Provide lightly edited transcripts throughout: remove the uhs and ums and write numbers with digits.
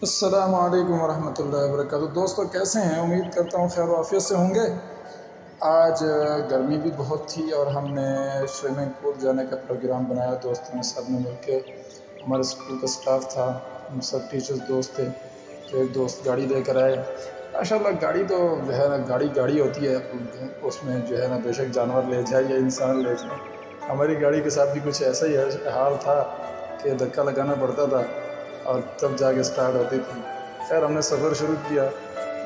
السلام علیکم ورحمۃ اللہ وبرکاتہ۔ دوستو کیسے ہیں؟ امید کرتا ہوں خیر و عافیت سے ہوں گے۔ آج گرمی بھی بہت تھی اور ہم نے سوئمنگ پول جانے کا پروگرام بنایا دوستوں نے سب نے مل کے۔ ہمارے اسکول کا سٹاف تھا، ہم سب ٹیچرز دوست تھے، تو ایک دوست گاڑی لے کر آئے۔ ماشاءاللہ گاڑی تو جو ہے نا گاڑی ہوتی ہے، اس میں جو ہے نا بے شک جانور لے جائے یا انسان لے جائے۔ ہماری گاڑی کے ساتھ بھی کچھ ایسا ہی حال تھا کہ دھکا لگانا پڑتا تھا اور تب جا کے سٹارٹ ہوتی تھی۔ خیر ہم نے سفر شروع کیا،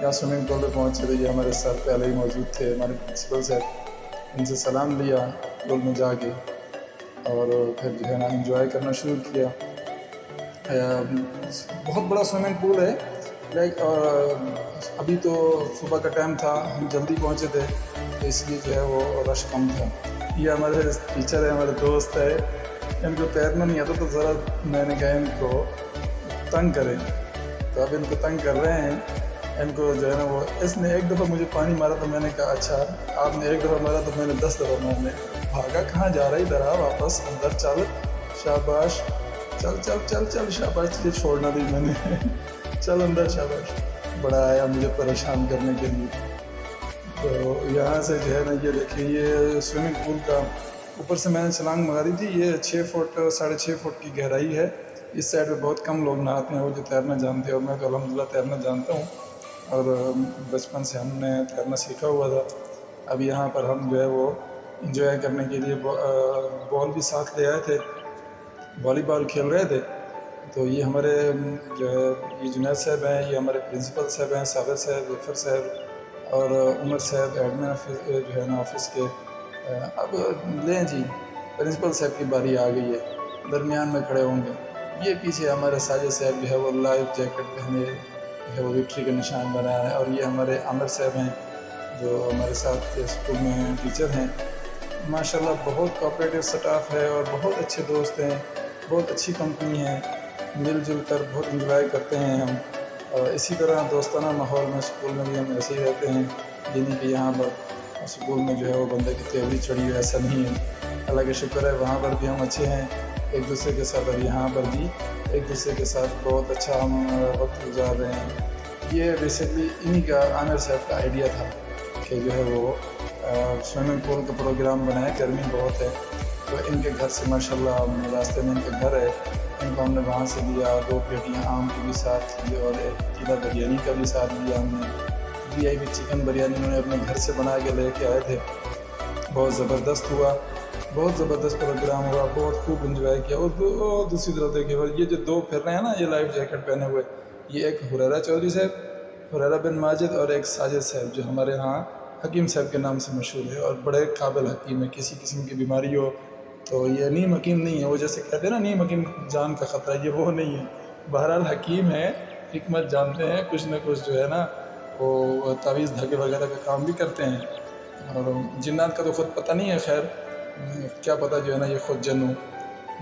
یہاں سوئمنگ پول پہ پہنچے تھے، یہ ہمارے سر پہلے ہی موجود تھے، ہمارے پرنسپل سے ان سے سلام لیا پول میں جا کے، اور پھر جو ہے نا انجوائے کرنا شروع کیا۔ بہت بڑا سوئمنگ پول ہے، ابھی تو صبح کا ٹائم تھا، ہم جلدی پہنچے تھے تو اس لیے جو ہے وہ رش کم تھا۔ یہ ہمارے ٹیچر ہے، ہمارے دوست ہے، ان کو تیرنا نہیں آتا تو ذرا میں نے کہا ان کو تنگ کریں، تو اب ان کو تنگ کر رہے ہیں۔ ان کو جو ہے نا وہ اس نے ایک دفعہ مجھے پانی مارا تو میں نے کہا اچھا آپ نے ایک دفعہ مارا تو میں نے 10 دفعہ مارنے۔ بھاگا کہاں جا رہا ہے، ادھر آ واپس اندر چل، شاباش، چل چل چل چل شاباش، تجھے چھوڑنا دی میں نے چل اندر شاباش۔ بڑا آیا مجھے پریشان کرنے کے لیے۔ تو یہاں سے جو ہے نا یہ دیکھیں، یہ سوئمنگ پول کا اوپر سے میں نے چھلانگ ماری تھی، یہ 6 فٹ 6.5 فٹ کی گہرائی ہے۔ اس سائڈ پہ بہت کم لوگ نہاتے ہیں، وہ جو تیرنا جانتے ہیں، اور میں تو الحمدللہ تیرنا جانتا ہوں، اور بچپن سے ہم نے تیرنا سیکھا ہوا تھا۔ اب یہاں پر ہم جو ہے وہ انجوائے کرنے کے لیے بال بھی ساتھ لے آئے تھے، والی بال کھیل رہے تھے۔ تو یہ ہمارے جو ہے یہ جنید صاحب ہیں، یہ ہمارے پرنسپل صاحب ہیں، صابر صاحب، ظفر صاحب اور عمر صاحب، ایڈمن جو ہے نا آفس کے۔ اب لیں جی، پرنسپل صاحب کی باری آ گئی ہے، درمیان میں کھڑے ہوں گے۔ یہ پیچھے ہمارے ساجد صاحب جو ہے وہ لائف جیکٹ پہنے جو ہے وہ وکٹری کا نشان بنایا ہے، اور یہ ہمارے عامر صاحب ہیں جو ہمارے ساتھ اسکول میں ٹیچر ہیں۔ ماشاءاللہ بہت کوآپریٹو سٹاف ہے اور بہت اچھے دوست ہیں، بہت اچھی کمپنی ہے، مل جل کر بہت انجوائے کرتے ہیں ہم۔ اور اسی طرح دوستانہ ماحول میں اسکول میں بھی ہم ایسے ہی رہتے ہیں، یعنی کہ یہاں پر اسکول میں جو ہے وہ بندے کی تیوری چڑھی ہوئی ایسا نہیں ہے۔ اللہ کا شکر ہے وہاں پر بھی ہم اچھے ہیں ایک دوسرے کے ساتھ، اور یہاں پر بھی ایک دوسرے کے ساتھ بہت اچھا ہم وقت گزار رہے ہیں۔ یہ بیسکلی انہی کا عامر صاحب کا آئیڈیا تھا کہ جو ہے وہ سوئمنگ پول کا پروگرام بنائے، گرمی بہت ہے تو ان کے گھر سے ماشاءاللہ راستے میں ان کے گھر ہے، ان کو ہم نے وہاں سے لیا، 2 پلیٹیاں آم کی بھی ساتھ لی اور 1 کلو بریانی کا بھی ساتھ لیا ہم نے۔ VIP چکن بریانی انہوں نے اپنے گھر سے بنا کے لے کے آئے تھے، بہت زبردست ہوا، بہت زبردست پروگرام ہوا، بہت خوب انجوائے کیا۔ اور دوسری طرف دیکھیں یہ جو 2 پھر رہے ہیں نا یہ لائف جیکٹ پہنے ہوئے، یہ ایک حریرہ چودھری صاحب، حریرہ بن ماجد، اور ایک ساجد صاحب جو ہمارے ہاں حکیم صاحب کے نام سے مشہور ہے اور بڑے قابل حکیم ہے۔ کسی قسم کی بیماری ہو تو یہ نیم حکیم نہیں ہے، وہ جیسے کہتے ہیں نا نیم حکیم جان کا خطرہ، یہ وہ نہیں ہے، بہرحال حکیم ہے، حکمت جانتے ہیں، کچھ نہ کچھ جو ہے نا وہ تعویذ دھاگے وغیرہ کا کام بھی کرتے ہیں۔ اور جنات کا تو خود پتہ نہیں ہے، خیر کیا پتہ جو ہے نا یہ خود جن ہو۔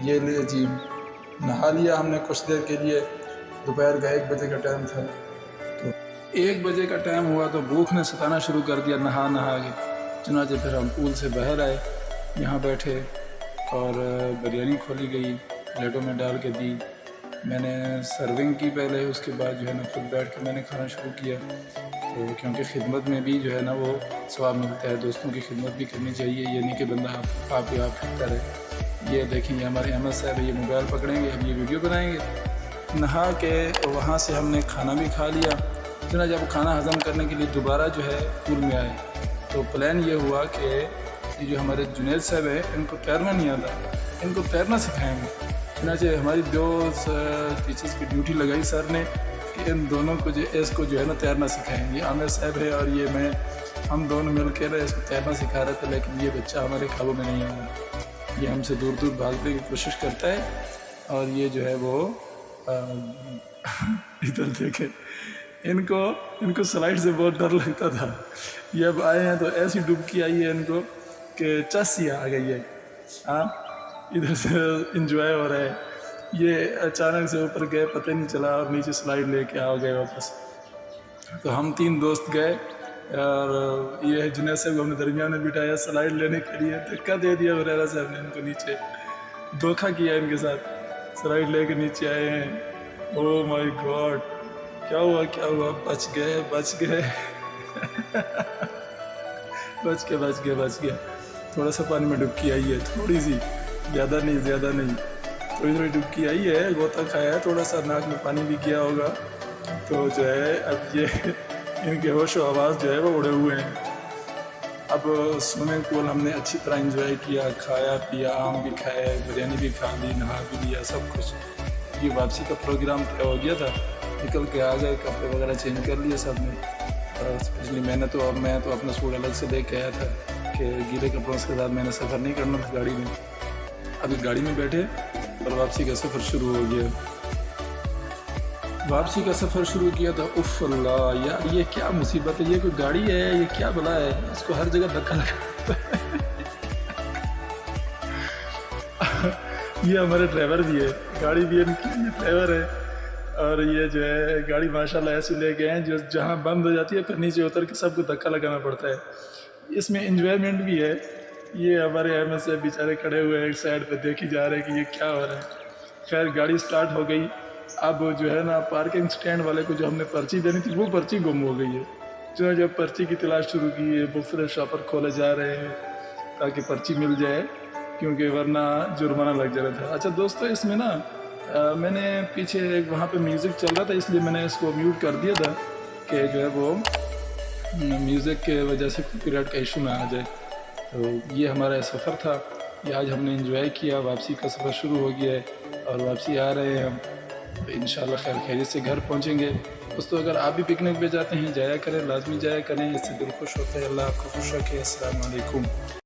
یہ لیے جی نہا لیا ہم نے کچھ دیر کے لیے، دوپہر کا 1 بجے کا ٹائم تھا، تو 1 بجے کا ٹائم ہوا تو بھوک نے ستانا شروع کر دیا نہا کے۔ چنانچہ پھر ہم پول سے باہر آئے، یہاں بیٹھے اور بریانی کھولی گئی، پلیٹوں میں ڈال کے دی، میں نے سرونگ کی پہلے، اس کے بعد جو ہے نا خود بیٹھ کے میں نے کھانا شروع کیا۔ تو کیونکہ خدمت میں بھی جو ہے نا وہ ثواب ملتا ہے، دوستوں کی خدمت بھی کرنی چاہیے، یہ نہیں کہ بندہ آپ پھرتا رہے۔ یہ دیکھیں یہ ہمارے احمد صاحب ہے، یہ موبائل پکڑیں گے، اب یہ ویڈیو بنائیں گے۔ نہا کے وہاں سے ہم نے کھانا بھی کھا لیا، چنانچہ جب کھانا ہضم کرنے کے لیے دوبارہ جو ہے پول میں آئے تو پلان یہ ہوا کہ یہ جو ہمارے جنید صاحب ہے ان کو تیرنا نہیں آتا، ان کو تیرنا سکھائیں گے۔ چنانچہ ہماری 2 ٹیچرز کی ڈیوٹی لگائی سر نے کہ ان دونوں کو اس کو جو ہے نا تیرنا سکھائیں گے۔ عامر صاحب ہے اور یہ میں، ہم دونوں مل کے اس کو تیرنا سکھا رہے تھے، لیکن یہ بچہ ہمارے قابو میں نہیں آیا، یہ ہم سے دور دور بھاگنے کی کوشش کرتا ہے، اور یہ جو ہے وہ ادھر دیکھیں، ان کو سلائڈ سے بہت ڈر لگتا تھا۔ یہ اب آئے ہیں تو ایسی ڈبکی آئی ہے ان کو کہ چسی آ گئی ہے، ہاں ادھر سے انجوائے ہو رہا ہے۔ یہ اچانک سے اوپر گئے، پتہ نہیں چلا، اور نیچے سلائڈ لے کے آ گئے واپس۔ تو ہم 3 دوست گئے اور یہ جنید صاحب کو ہم نے درمیان میں بٹھایا سلائڈ لینے کے لیے، دھکا دے دیا حریرہ صاحب نے ان کو، نیچے دھوکہ کیا ان کے ساتھ، سلائڈ لے کے نیچے آئے ہیں۔ او مائی گاڈ، کیا ہوا بچ گئے بچ گئے تھوڑا سا پانی میں ڈبکی آئی ہے، تھوڑی سی، زیادہ نہیں تھوڑی ڈبکی آئی ہے، غوطہ کھایا ہے، تھوڑا سا ناک میں پانی بھی گیا ہوگا، تو جو ہے اب یہ ان کے ہوش و حواس جو ہے وہ اڑے ہوئے ہیں۔ اب سوئمنگ پول ہم نے اچھی طرح انجوائے کیا، کھایا پیا، آم بھی کھائے، بریانی بھی کھا لی، نہا بھی لیا، سب کچھ۔ یہ واپسی کا پروگرام طے ہو گیا تھا، نکل کے آ گئے، کپڑے وغیرہ چینج کر لیے سب نے، اور اسپیشلی میں تو اپنا سوٹ الگ سے لے کے آیا تھا کہ گیلے کپڑوں کے ساتھ میں نے سفر نہیں کرنا تھا گاڑی میں۔ ابھی گاڑی میں بیٹھے اور واپسی کا سفر شروع ہو گیا۔ واپسی کا سفر شروع کیا تھا، اف اللہ یار یہ کیا مصیبت ہے، یہ کوئی گاڑی ہے، یہ کیا بلا ہے، اس کو ہر جگہ دھکا لگا۔ یہ ہمارے ڈرائیور بھی ہے، گاڑی بھی ان کی، یہ ڈرائیور ہے، اور یہ جو ہے گاڑی ماشاءاللہ ایسے لے گئے ہیں جو جہاں بند ہو جاتی ہے پھر نیچے اتر کے سب کو دھکا لگانا پڑتا ہے۔ اس میں انجوائمنٹ بھی ہے۔ یہ ہمارے احمد سے بیچارے کھڑے ہوئے ایک سائڈ پہ دیکھی جا رہے ہیں کہ یہ کیا ہو رہا ہے۔ خیر گاڑی سٹارٹ ہو گئی، اب جو ہے نا پارکنگ سٹینڈ والے کو جو ہم نے پرچی دینی تھی وہ پرچی گم ہو گئی ہے۔ جو جب پرچی کی تلاش شروع کی ہے، مختلف شاپر کھولے جا رہے ہیں تاکہ پرچی مل جائے، کیونکہ ورنہ جرمانہ لگ جا رہا تھا۔ اچھا دوستو، اس میں نا میں نے پیچھے وہاں پہ میوزک چل رہا تھا، اس لیے میں نے اس کو میوٹ کر دیا تھا کہ جو ہے وہ میوزک کے وجہ سے کاپی رائٹ کا ایشو نہ آ جائے۔ تو یہ ہمارا سفر تھا، یہ آج ہم نے انجوائے کیا۔ واپسی کا سفر شروع ہو گیا ہے اور واپسی آ رہے ہیں ہم، تو انشاءاللہ خیر خیریت سے گھر پہنچیں گے۔ دوستو اگر آپ بھی پکنک پہ جاتے ہیں جایا کریں، لازمی جایا کریں، اس سے دل خوش ہوتا ہے۔ اللہ آپ کو خوش رکھے۔ السلام علیکم۔